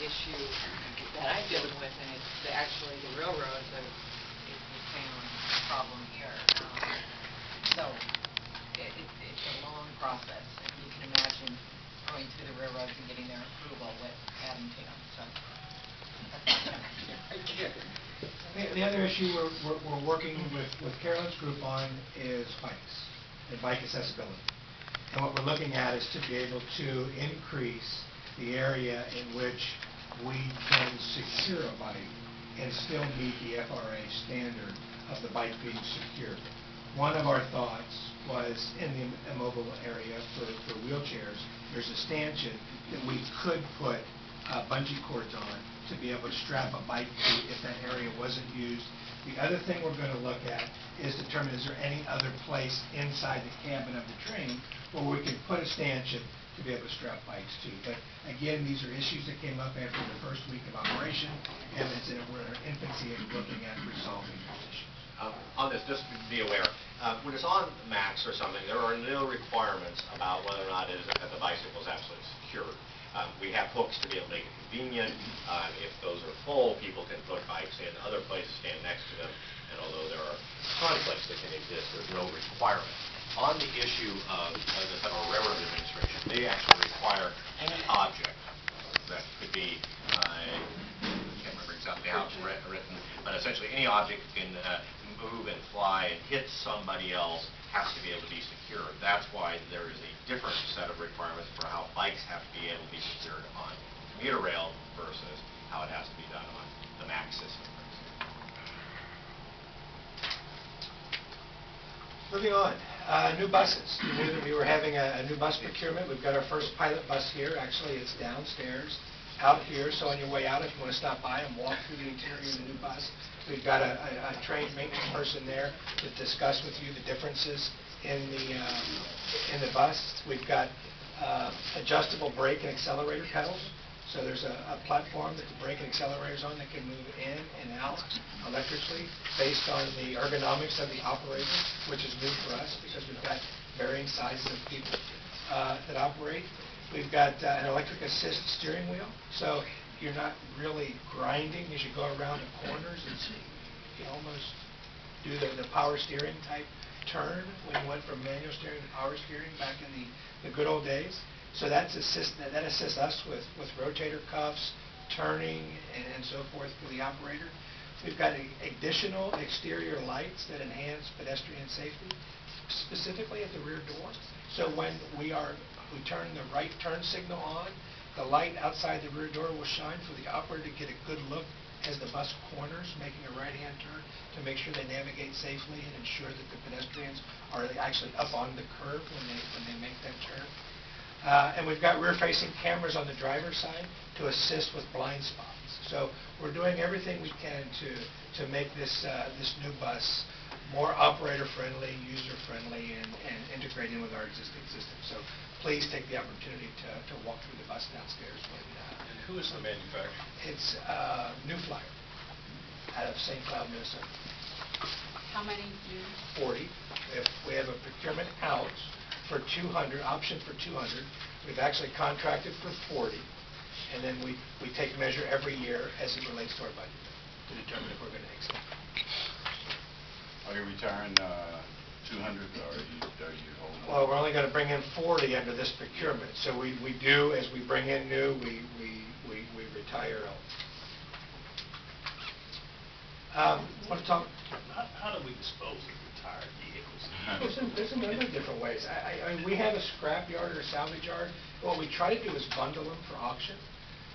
issue that I'm dealing with, and it's actually the railroads that is the same problem here. So it's a long process. You can imagine going through the railroads and getting their approval with Abington. So I get it. The other issue we're working with Carolyn's group on is bikes and bike accessibility. And what we're looking at is to be able to increase the area in which we can secure a bike and still meet the FRA standard of the bike being secured. One of our thoughts was in the immobile area for wheelchairs, there's a stanchion that we could put bungee cords on to be able to strap a bike to if that area wasn't used. The other thing we're going to look at is determine is there any other place inside the cabin of the train where we can put a stanchion to be able to strap bikes to. But again, these are issues that came up after the first week of operation, and we're in our infancy of looking at resolving those issues. On this, just be aware, when it's on max or something, there are no requirements about whether or not the bicycle is absolutely secured. We have hooks to be able to make it convenient. If those are full, people can put bikes in other places, stand next to them, and although there are conflicts that can exist, there's no requirement. On the issue of the Federal Railroad Administration, they actually require any object that could be, I can't remember exactly how it's written, but essentially any object can move and fly and hit somebody else has to be able to be secure. That's why there is a different set of requirements for how bikes have to be able to be secured on commuter rail versus how it has to be done on the MAX system. Moving on, new buses. You knew that we were having a new bus procurement. We've got our first pilot bus here. Actually, it's downstairs out here. So on your way out, if you want to stop by and walk through the interior of the new bus, we've got a trained maintenance person there to discuss with you the differences in the bus. We've got adjustable brake and accelerator pedals. So there's a platform that the brake and accelerator is on that can move in and out electrically based on the ergonomics of the operator, which is new for us because we've got varying sizes of people that operate. We've got an electric assist steering wheel, so you're not really grinding as you go around the corners. You almost do the power steering type turn when you went from manual steering to power steering back in the good old days. So that assists us with rotator cuffs, turning, and so forth for the operator. We've got additional exterior lights that enhance pedestrian safety, specifically at the rear door. So when we turn the right turn signal on, the light outside the rear door will shine for the operator to get a good look as the bus corners, making a right-hand turn to make sure they navigate safely and ensure that the pedestrians are actually up on the curb when they make that turn. And we've got rear-facing cameras on the driver's side to assist with blind spots. So we're doing everything we can to make this new bus more operator-friendly, user-friendly, and integrate in with our existing system. So please take the opportunity to walk through the bus downstairs. And who is the manufacturer? It's New Flyer out of St. Cloud, Minnesota. How many do? 40. We have a procurement out for 200, option for 200. We've actually contracted for 40, and then we take measure every year as it relates to our budget to determine if we're going to extend. Are you retiring 200, or are you holding? Well, we're only going to bring in 40 under this procurement. So we do, as we bring in new, we retire old. Want to talk? How do we dispose of retired vehicles? There's a number of different ways. I mean, we have a scrap yard or a salvage yard. What we try to do is bundle them for auction.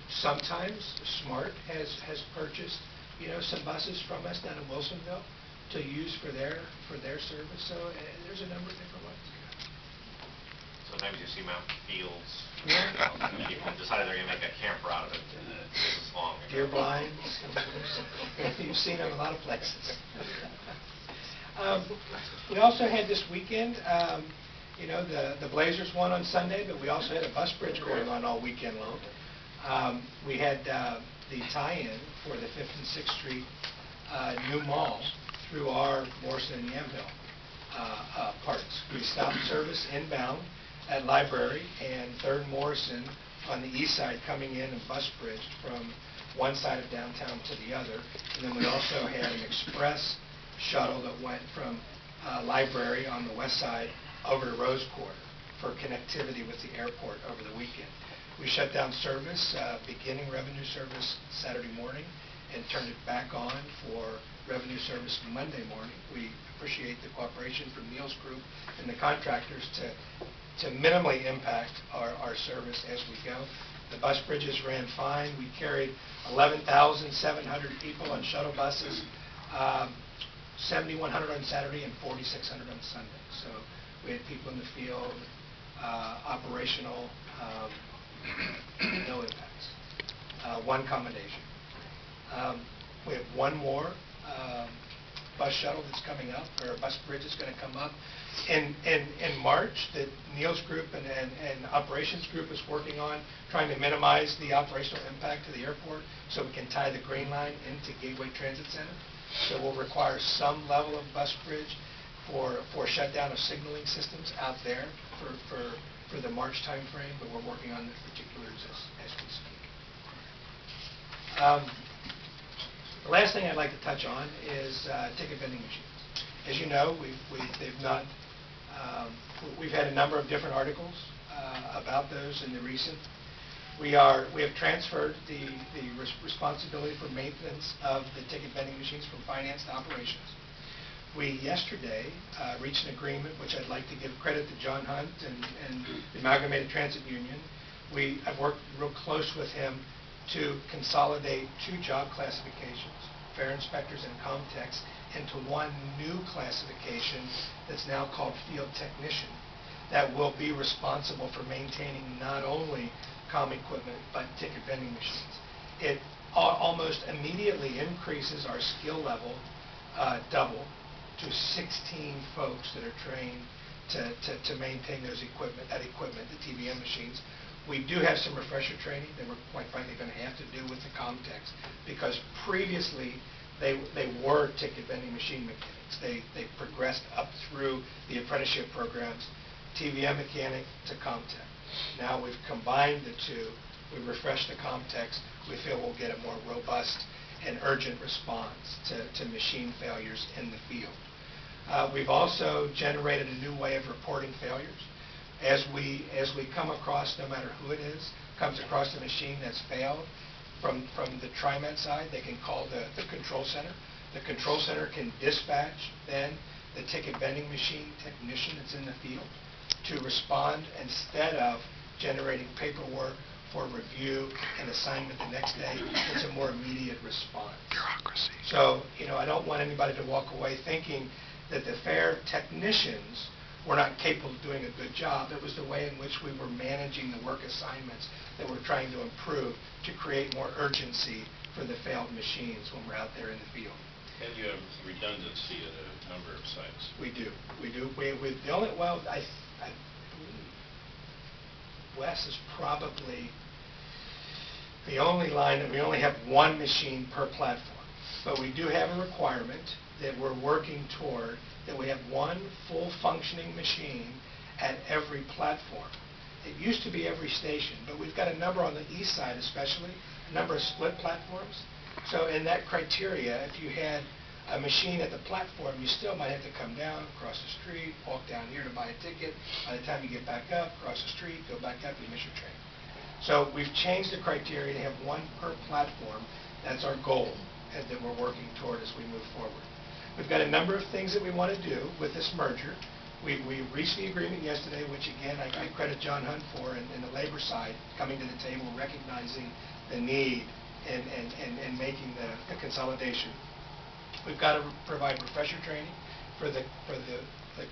Sometimes Smart has purchased, some buses from us down in Wilsonville to use for their service. So there's a number of different ways. Sometimes you see them out in fields. Yeah. People decided they're going to make a camper out of it. This is long. Deer blinds. You've seen them in a lot of places. We also had this weekend, the Blazers won on Sunday, but we also had a bus bridge going on all weekend long. We had the tie-in for the 5th and 6th Street new mall through our Morrison and Yamhill parts. We stopped service inbound at Library and 3rd Morrison on the east side coming in and bus bridged from one side of downtown to the other. And then we also had an express shuttle that went from Library on the west side over to Rose Quarter for connectivity with the airport over the weekend. We shut down service, beginning revenue service Saturday morning, and turned it back on for revenue service Monday morning. We appreciate the cooperation from Neil's group and the contractors to minimally impact our service as we go. The bus bridges ran fine. We carried 11,700 people on shuttle buses, 7,100 on Saturday and 4,600 on Sunday. So we had people in the field, operational, no impacts. One commendation. We have one more bus shuttle that's coming up, or a bus bridge that's going to come up in March that Neil's group and operations group is working on, trying to minimize the operational impact to the airport so we can tie the Green Line into Gateway Transit Center. So we'll require some level of bus bridge for shutdown of signaling systems out there for the March timeframe, but we're working on the particulars as we speak. The last thing I'd like to touch on is ticket vending machines. As you know, we've had a number of different articles about those in the recent. We have transferred the responsibility for maintenance of the ticket vending machines from finance to operations. We yesterday reached an agreement, which I'd like to give credit to John Hunt and the Amalgamated Transit Union. I've worked real close with him to consolidate two job classifications, fare inspectors and Comtex, into one new classification that's now called field technician, that will be responsible for maintaining not only comm equipment but ticket vending machines. It almost immediately increases our skill level double to 16 folks that are trained to maintain that equipment, the TVM machines. We do have some refresher training that we're quite frankly going to have to do with the Comtex, because previously they were ticket vending machine mechanics. They progressed up through the apprenticeship programs, TVM mechanic to Comtech. Now we've combined the two. We refreshed the Comtex. We feel we'll get a more robust and urgent response to machine failures in the field. We've also generated a new way of reporting failures. As we come across, no matter who it is, comes across a machine that's failed, from the TriMet side, they can call the control center. The control center can dispatch then the ticket vending machine technician that's in the field to respond instead of generating paperwork for review and assignment the next day. It's a more immediate response. Bureaucracy. So, I don't want anybody to walk away thinking that the fare technicians were not capable of doing a good job. It was the way in which we were managing the work assignments that we're trying to improve to create more urgency for the failed machines when we're out there in the field. And you have redundancy at a number of sites. We do. The only, I believe Wes is probably the only line that we only have one machine per platform. But we do have a requirement that we're working toward, that we have one full functioning machine at every platform. It used to be every station, but we've got a number on the east side especially, a number of split platforms. So in that criteria, if you had a machine at the platform, you still might have to come down, cross the street, walk down here to buy a ticket. By the time you get back up, cross the street, go back up, you miss your train. So we've changed the criteria to have one per platform. That's our goal that we're working toward as we move forward. We've got a number of things that we want to do with this merger. We reached the agreement yesterday, which again, I credit John Hunt for, and the labor side coming to the table, recognizing the need and making the consolidation. We've got to provide refresher training for the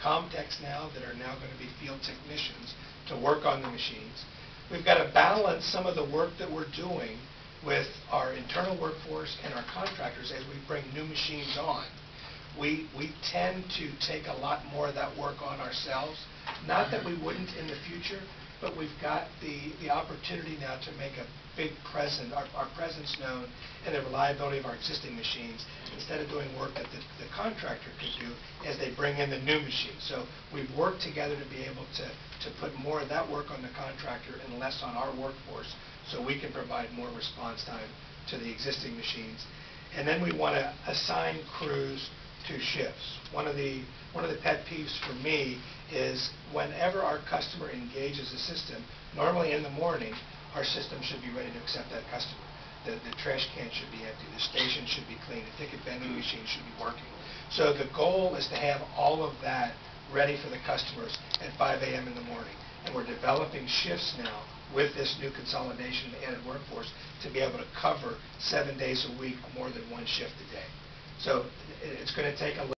Comtex now that are now going to be field technicians to work on the machines. We've got to balance some of the work that we're doing with our internal workforce and our contractors as we bring new machines on. We tend to take a lot more of that work on ourselves. Not that we wouldn't in the future, but we've got the opportunity now to make a big presence, our presence known, and the reliability of our existing machines, instead of doing work that the contractor could do as they bring in the new machines. So we've worked together to be able to put more of that work on the contractor and less on our workforce, so we can provide more response time to the existing machines. And then we want to assign crews to shifts. One of the pet peeves for me is whenever our customer engages a system, normally in the morning, our system should be ready to accept that customer. The trash can should be empty, the station should be clean, the ticket vending machine should be working. So the goal is to have all of that ready for the customers at 5 a.m. in the morning. And we're developing shifts now with this new consolidation and added workforce to be able to cover 7 days a week, more than one shift a day. So it's going to take a